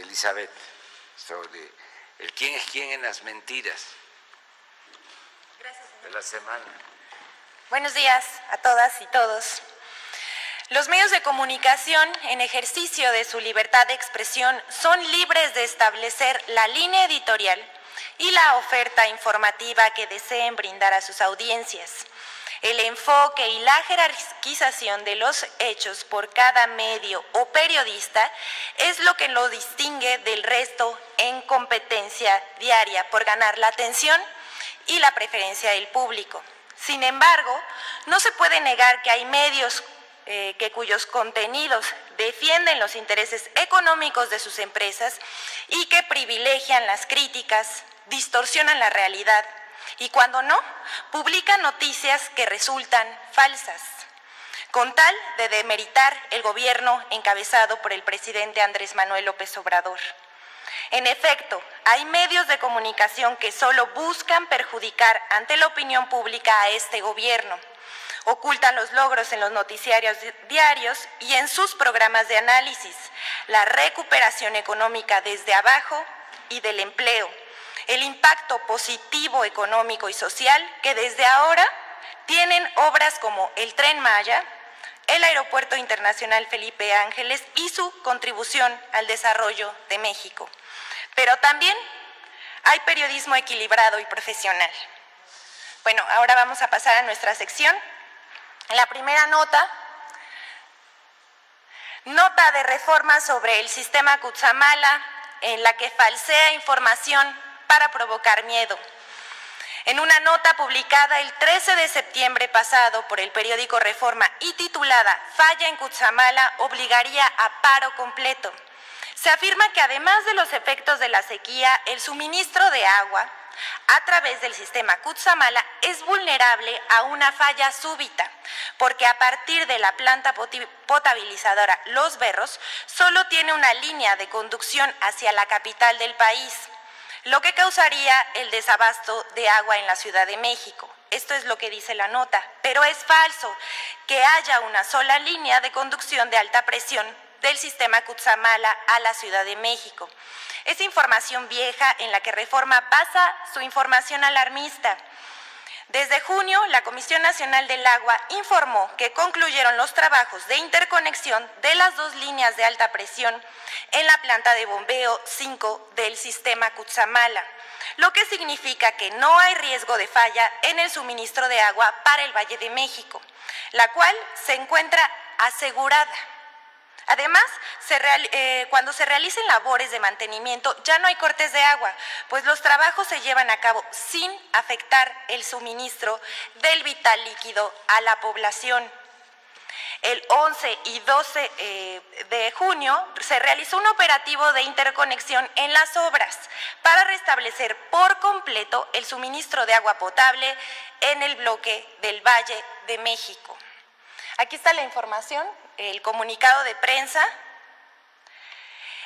Elizabeth, sobre el quién es quién en las mentiras de la semana. Buenos días a todas y todos. Los medios de comunicación, en ejercicio de su libertad de expresión, son libres de establecer la línea editorial y la oferta informativa que deseen brindar a sus audiencias. El enfoque y la jerarquización de los hechos por cada medio o periodista es lo que lo distingue del resto en competencia diaria por ganar la atención y la preferencia del público. Sin embargo, no se puede negar que hay medios cuyos contenidos defienden los intereses económicos de sus empresas y que privilegian las críticas, distorsionan la realidad y cuando no, publican noticias que resultan falsas, con tal de demeritar el gobierno encabezado por el presidente Andrés Manuel López Obrador. En efecto, hay medios de comunicación que solo buscan perjudicar ante la opinión pública a este gobierno. Ocultan los logros en los noticiarios diarios y en sus programas de análisis, la recuperación económica desde abajo y del empleo, el impacto positivo económico y social que desde ahora tienen obras como el Tren Maya, el Aeropuerto Internacional Felipe Ángeles y su contribución al desarrollo de México. Pero también hay periodismo equilibrado y profesional. Bueno, ahora vamos a pasar a nuestra sección. La primera nota de reforma sobre el sistema Cutzamala, en la que falsea información para provocar miedo. En una nota publicada el 13 de septiembre pasado por el periódico Reforma y titulada "Falla en Cutzamala obligaría a paro completo", se afirma que además de los efectos de la sequía, el suministro de agua a través del sistema Cutzamala es vulnerable a una falla súbita, porque a partir de la planta potabilizadora Los Berros solo tiene una línea de conducción hacia la capital del país, lo que causaría el desabasto de agua en la Ciudad de México. Esto es lo que dice la nota, pero es falso que haya una sola línea de conducción de alta presión del sistema Cutzamala a la Ciudad de México. Es información vieja en la que Reforma basa su información alarmista. Desde junio, la Comisión Nacional del Agua informó que concluyeron los trabajos de interconexión de las dos líneas de alta presión en la planta de bombeo 5 del sistema Cutzamala, lo que significa que no hay riesgo de falla en el suministro de agua para el Valle de México, la cual se encuentra asegurada. Además, cuando se realicen labores de mantenimiento ya no hay cortes de agua, pues los trabajos se llevan a cabo sin afectar el suministro del vital líquido a la población. El 11 y 12 de junio se realizó un operativo de interconexión en las obras para restablecer por completo el suministro de agua potable en el bloque del Valle de México. Aquí está la información, el comunicado de prensa.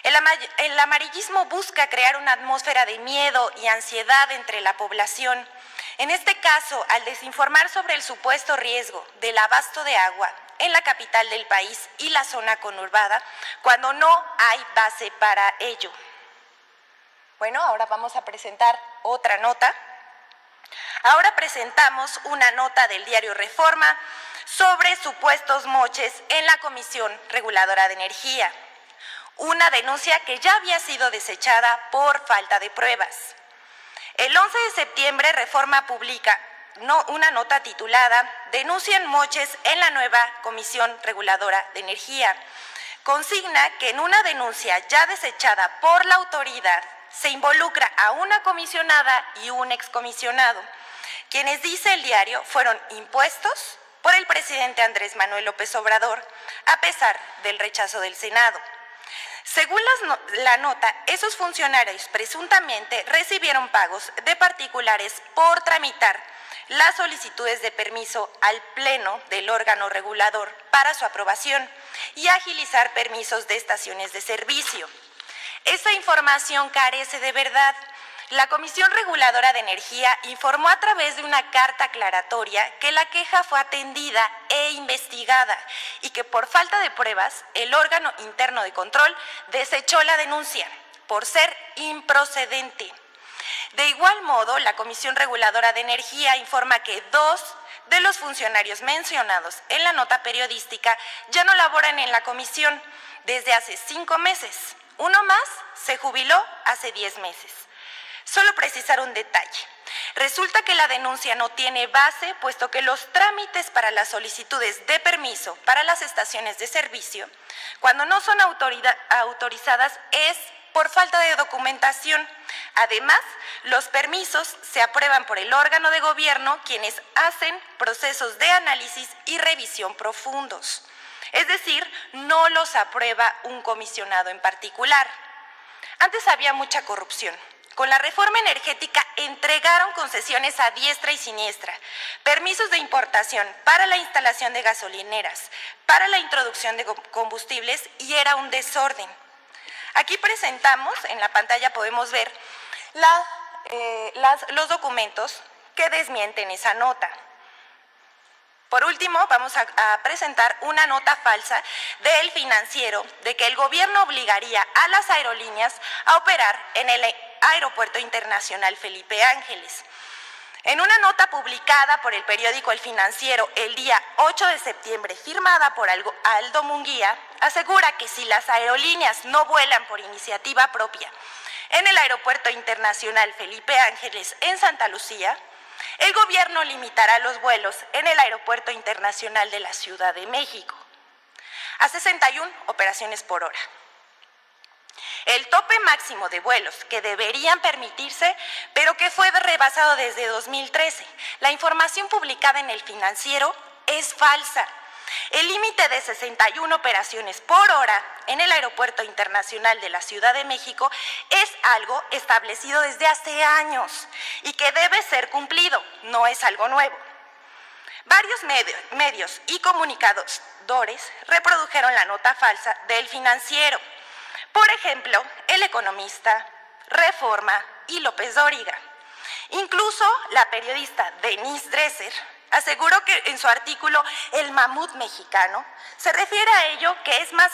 El amarillismo busca crear una atmósfera de miedo y ansiedad entre la población. En este caso, al desinformar sobre el supuesto riesgo del abasto de agua en la capital del país y la zona conurbada, cuando no hay base para ello. Bueno, ahora vamos a presentar otra nota. Ahora presentamos una nota del diario Reforma sobre supuestos moches en la Comisión Reguladora de Energía, una denuncia que ya había sido desechada por falta de pruebas. El 11 de septiembre, Reforma publica una nota titulada "Denuncian moches en la nueva Comisión Reguladora de Energía". Consigna que en una denuncia ya desechada por la autoridad se involucra a una comisionada y un excomisionado, quienes, dice el diario, fueron impuestos por el presidente Andrés Manuel López Obrador, a pesar del rechazo del Senado. Según la nota, esos funcionarios presuntamente recibieron pagos de particulares por tramitar las solicitudes de permiso al Pleno del órgano regulador para su aprobación y agilizar permisos de estaciones de servicio. Esta información carece de verdad. La Comisión Reguladora de Energía informó a través de una carta aclaratoria que la queja fue atendida e investigada y que por falta de pruebas el órgano interno de control desechó la denuncia, por ser improcedente. De igual modo, la Comisión Reguladora de Energía informa que 2 de los funcionarios mencionados en la nota periodística ya no laboran en la comisión desde hace 5 meses. Uno más se jubiló hace 10 meses. Solo precisar un detalle. Resulta que la denuncia no tiene base, puesto que los trámites para las solicitudes de permiso para las estaciones de servicio, cuando no son autorizadas, es por falta de documentación. Además, los permisos se aprueban por el órgano de gobierno, quienes hacen procesos de análisis y revisión profundos. Es decir, no los aprueba un comisionado en particular. Antes había mucha corrupción. Con la reforma energética entregaron concesiones a diestra y siniestra, permisos de importación para la instalación de gasolineras, para la introducción de combustibles, y era un desorden. Aquí presentamos, en la pantalla podemos ver los documentos que desmienten esa nota. Por último, vamos a presentar una nota falsa del Financiero de que el gobierno obligaría a las aerolíneas a operar en el Aeropuerto Internacional Felipe Ángeles. En una nota publicada por el periódico El Financiero el día 8 de septiembre, firmada por Aldo Munguía, asegura que si las aerolíneas no vuelan por iniciativa propia en el Aeropuerto Internacional Felipe Ángeles en Santa Lucía, el gobierno limitará los vuelos en el Aeropuerto Internacional de la Ciudad de México a 61 operaciones por hora. El tope máximo de vuelos que deberían permitirse, pero que fue rebasado desde 2013. La información publicada en El Financiero es falsa. El límite de 61 operaciones por hora en el Aeropuerto Internacional de la Ciudad de México es algo establecido desde hace años y que debe ser cumplido, no es algo nuevo. Varios medios y comunicadores reprodujeron la nota falsa del Financiero. Por ejemplo, El Economista, Reforma y López Dóriga. Incluso la periodista Denise Dresser aseguró que en su artículo El mamut mexicano se refiere a ello que es más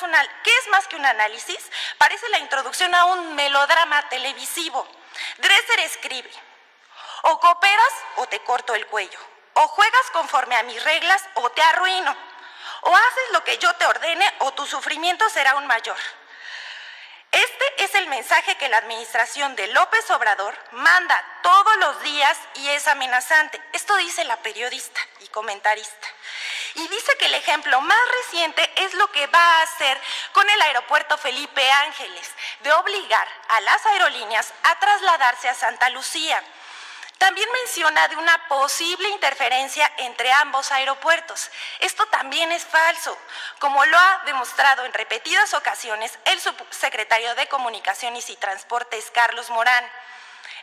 que un análisis, parece la introducción a un melodrama televisivo. Dresser escribe: o cooperas o te corto el cuello, o juegas conforme a mis reglas o te arruino, o haces lo que yo te ordene o tu sufrimiento será aún mayor. Este es el mensaje que la administración de López Obrador manda todos los días y es amenazante. Esto dice la periodista y comentarista. Y dice que el ejemplo más reciente es lo que va a hacer con el Aeropuerto Felipe Ángeles, de obligar a las aerolíneas a trasladarse a Santa Lucía. También menciona de una posible interferencia entre ambos aeropuertos. Esto también es falso, como lo ha demostrado en repetidas ocasiones el subsecretario de Comunicaciones y Transportes, Carlos Morán.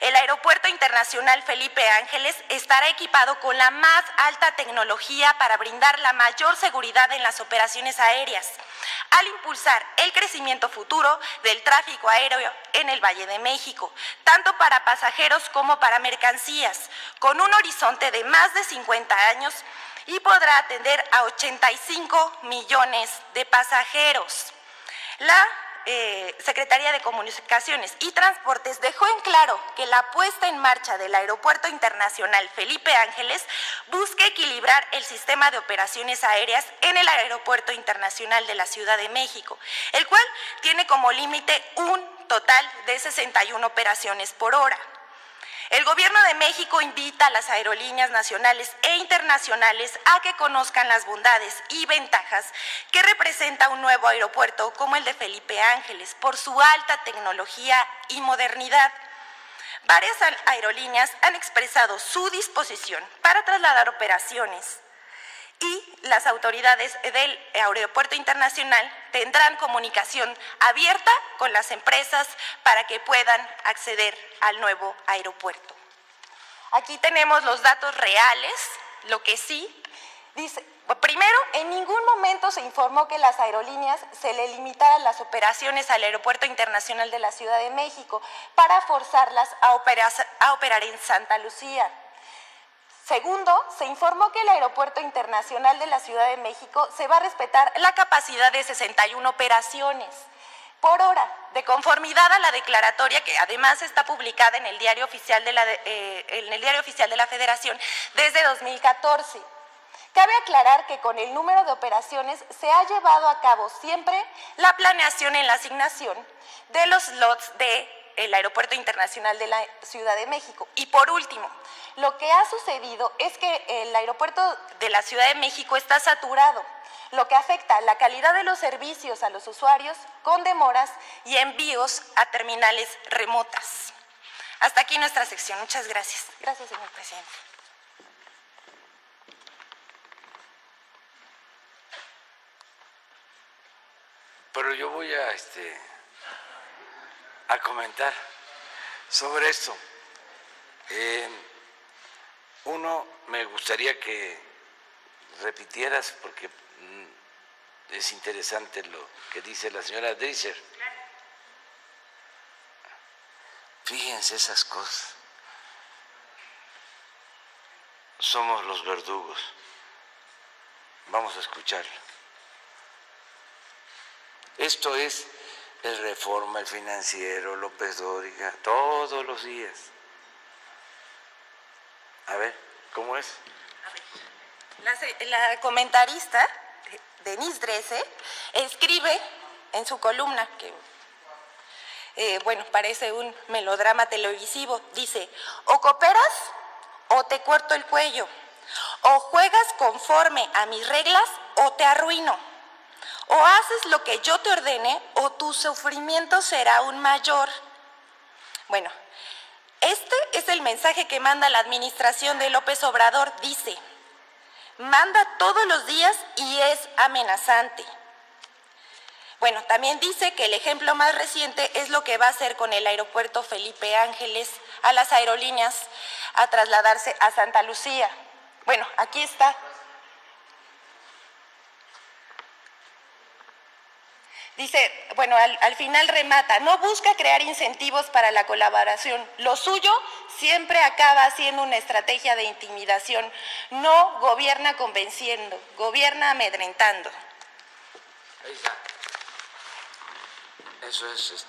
El Aeropuerto Internacional Felipe Ángeles estará equipado con la más alta tecnología para brindar la mayor seguridad en las operaciones aéreas, al impulsar el crecimiento futuro del tráfico aéreo en el Valle de México, tanto para pasajeros como para mercancías, con un horizonte de más de 50 años y podrá atender a 85 millones de pasajeros. La Secretaría de Comunicaciones y Transportes dejó en claro que la puesta en marcha del Aeropuerto Internacional Felipe Ángeles busca equilibrar el sistema de operaciones aéreas en el Aeropuerto Internacional de la Ciudad de México, el cual tiene como límite un total de 61 operaciones por hora. El Gobierno de México invita a las aerolíneas nacionales e internacionales a que conozcan las bondades y ventajas que representa un nuevo aeropuerto como el de Felipe Ángeles por su alta tecnología y modernidad. Varias aerolíneas han expresado su disposición para trasladar operaciones y las autoridades del Aeropuerto Internacional tendrán comunicación abierta con las empresas para que puedan acceder al nuevo aeropuerto. Aquí tenemos los datos reales, lo que sí dice. Primero, en ningún momento se informó que las aerolíneas se le limitaran las operaciones al Aeropuerto Internacional de la Ciudad de México para forzarlas a operar en Santa Lucía. Segundo, se informó que el Aeropuerto Internacional de la Ciudad de México se va a respetar la capacidad de 61 operaciones. por hora, de conformidad a la declaratoria que además está publicada en el Diario Oficial de la Federación desde 2014. Cabe aclarar que con el número de operaciones se ha llevado a cabo siempre la planeación en la asignación de los lots del Aeropuerto Internacional de la Ciudad de México. Y por último, lo que ha sucedido es que el aeropuerto de la Ciudad de México está saturado, lo que afecta la calidad de los servicios a los usuarios con demoras y envíos a terminales remotas. Hasta aquí nuestra sección. Muchas gracias. Gracias, señor presidente. Pero yo voy a comentar sobre esto. Uno, me gustaría que repitieras, porque es interesante lo que dice la señora Dreiser. Fíjense esas cosas. Somos los verdugos. Vamos a escucharlo. Esto es el Reforma, el Financiero, López Dóriga, todos los días. A ver, ¿cómo es? La comentarista, Denise Dresser, escribe en su columna, que parece un melodrama televisivo, dice: o cooperas o te corto el cuello, o juegas conforme a mis reglas o te arruino. O haces lo que yo te ordene o tu sufrimiento será aún mayor. Bueno, este es el mensaje que manda la administración de López Obrador. Dice, manda todos los días y es amenazante. Bueno, también dice que el ejemplo más reciente es lo que va a hacer con el aeropuerto Felipe Ángeles a las aerolíneas a trasladarse a Santa Lucía. Bueno, aquí está. Dice, al final remata, no busca crear incentivos para la colaboración. Lo suyo siempre acaba siendo una estrategia de intimidación. No gobierna convenciendo, gobierna amedrentando. Ahí está. Eso es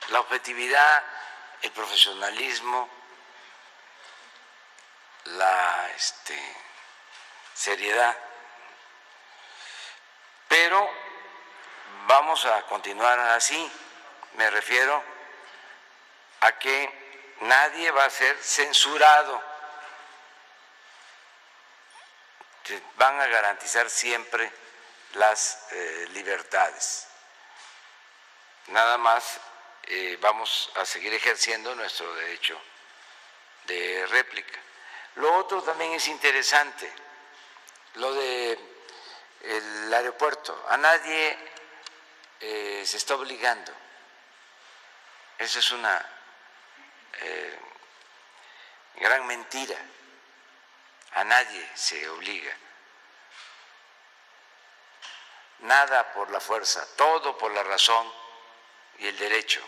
la objetividad, el profesionalismo, la seriedad. Pero vamos a continuar así. Me refiero a que nadie va a ser censurado. Se van a garantizar siempre las libertades. Nada más vamos a seguir ejerciendo nuestro derecho de réplica. Lo otro también es interesante, lo del aeropuerto. A nadie se está obligando. Eso es una gran mentira. A nadie se obliga. Nada por la fuerza, todo por la razón y el derecho.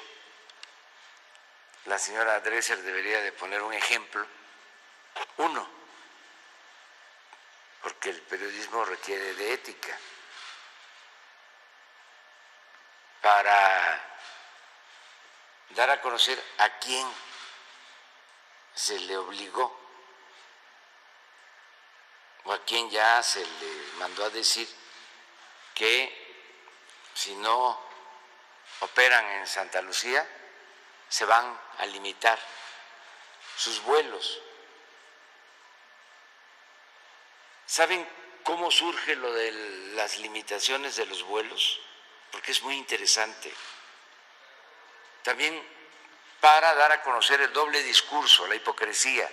La señora Dresser debería de poner un ejemplo, uno, porque el periodismo requiere de ética, para dar a conocer a quién se le obligó o a quién ya se le mandó a decir que si no operan en Santa Lucía se van a limitar sus vuelos. ¿Saben cómo surge lo de las limitaciones de los vuelos? Porque es muy interesante. También para dar a conocer el doble discurso, la hipocresía.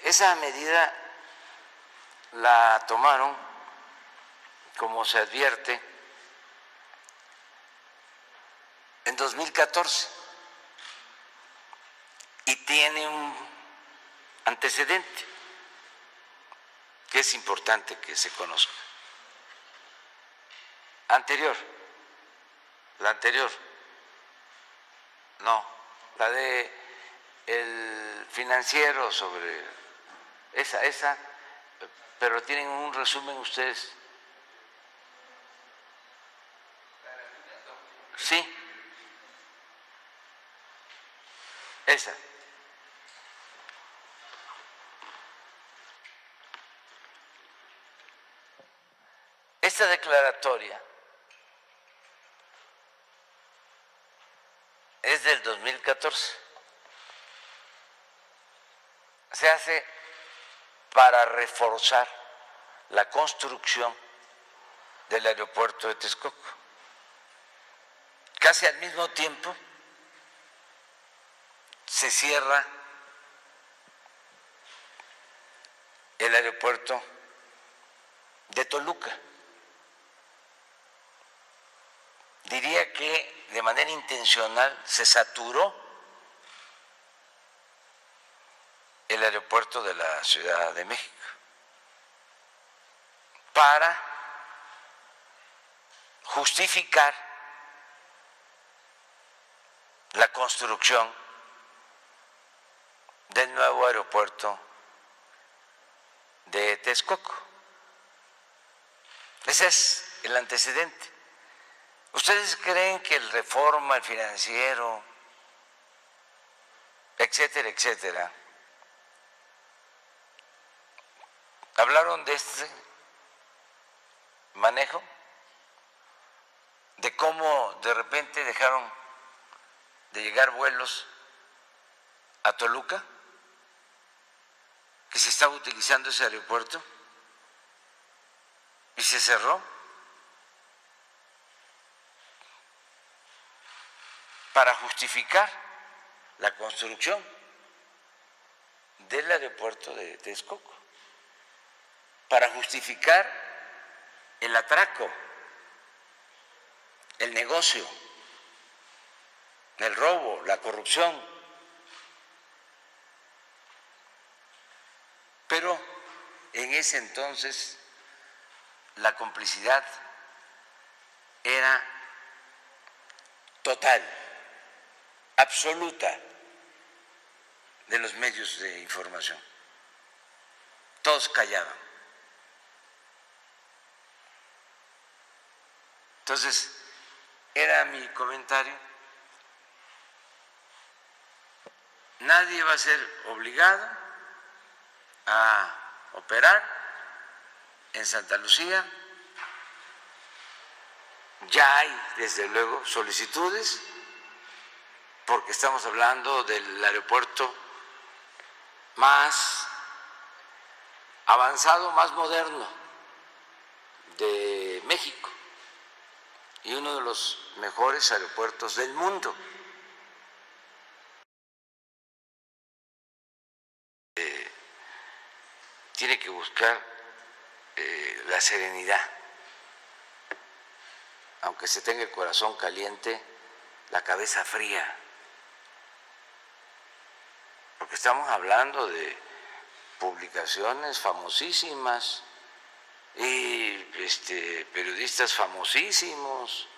Esa medida la tomaron, como se advierte, en 2014 y tiene un antecedente que es importante que se conozca. La anterior, no, la de el Financiero sobre esa, pero tienen un resumen ustedes. Sí, esa. Esta declaratoria es del 2014. Se hace para reforzar la construcción del aeropuerto de Texcoco. Casi al mismo tiempo se cierra el aeropuerto de Toluca. Diría que de manera intencional se saturó el aeropuerto de la Ciudad de México para justificar la construcción del nuevo aeropuerto de Texcoco. Ese es el antecedente. ¿Ustedes creen que el Reforma, el Financiero, etcétera, etcétera, hablaron de este manejo? De cómo de repente dejaron de llegar vuelos a Toluca, que se estaba utilizando ese aeropuerto y se cerró para justificar la construcción del aeropuerto de Texcoco, para justificar el atraco, el negocio, el robo, la corrupción. Pero en ese entonces la complicidad era total, absoluta de los medios de información. Todos callaban. Entonces, era mi comentario. Nadie va a ser obligado a operar en Santa Lucía. Ya hay, desde luego, solicitudes, porque estamos hablando del aeropuerto más avanzado, más moderno de México y uno de los mejores aeropuertos del mundo. Tiene que buscar la serenidad, aunque se tenga el corazón caliente, la cabeza fría, porque estamos hablando de publicaciones famosísimas y periodistas famosísimos,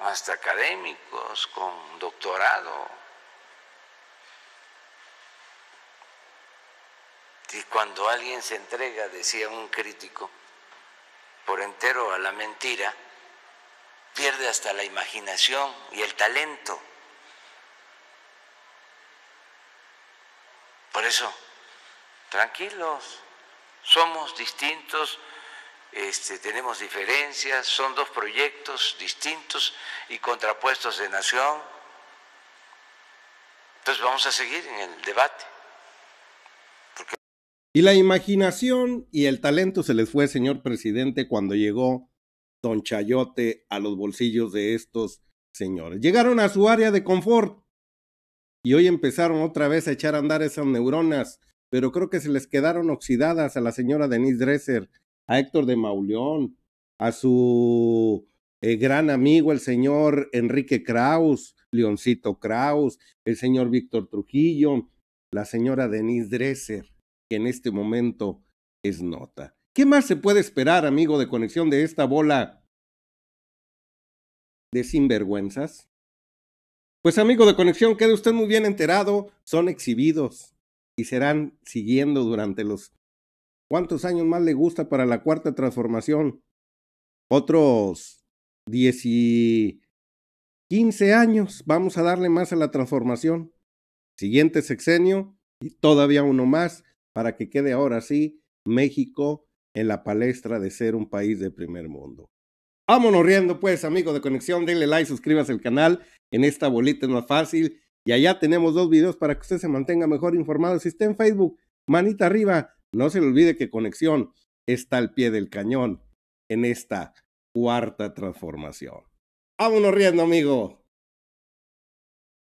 hasta académicos con doctorado. Y cuando alguien se entrega, decía un crítico, por entero a la mentira, pierde hasta la imaginación y el talento. Por eso, tranquilos, somos distintos, tenemos diferencias, son dos proyectos distintos y contrapuestos de nación. Entonces vamos a seguir en el debate. Y la imaginación y el talento se les fue, señor presidente, cuando llegó don Chayote a los bolsillos de estos señores. Llegaron a su área de confort y hoy empezaron otra vez a echar a andar esas neuronas, pero creo que se les quedaron oxidadas a la señora Denise Dresser, a Héctor de Mauleón, a su gran amigo el señor Enrique Kraus, Leoncito Kraus, el señor Víctor Trujillo, la señora Denise Dresser, que en este momento es nota. ¿Qué más se puede esperar, amigo de Conexión, de esta bola de sinvergüenzas? Pues, amigo de Conexión, quede usted muy bien enterado, son exhibidos y serán siguiendo durante los... ¿Cuántos años más le gusta para la Cuarta Transformación? Otros 17 15 años, vamos a darle más a la transformación. Siguiente sexenio y todavía uno más para que quede ahora sí México en la palestra de ser un país de primer mundo. Vámonos riendo pues, amigos de Conexión, denle like, suscríbase al canal, en esta bolita es más fácil, y allá tenemos 2 videos para que usted se mantenga mejor informado. Si está en Facebook, manita arriba, no se le olvide que Conexión está al pie del cañón en esta cuarta transformación. Vámonos riendo, amigo.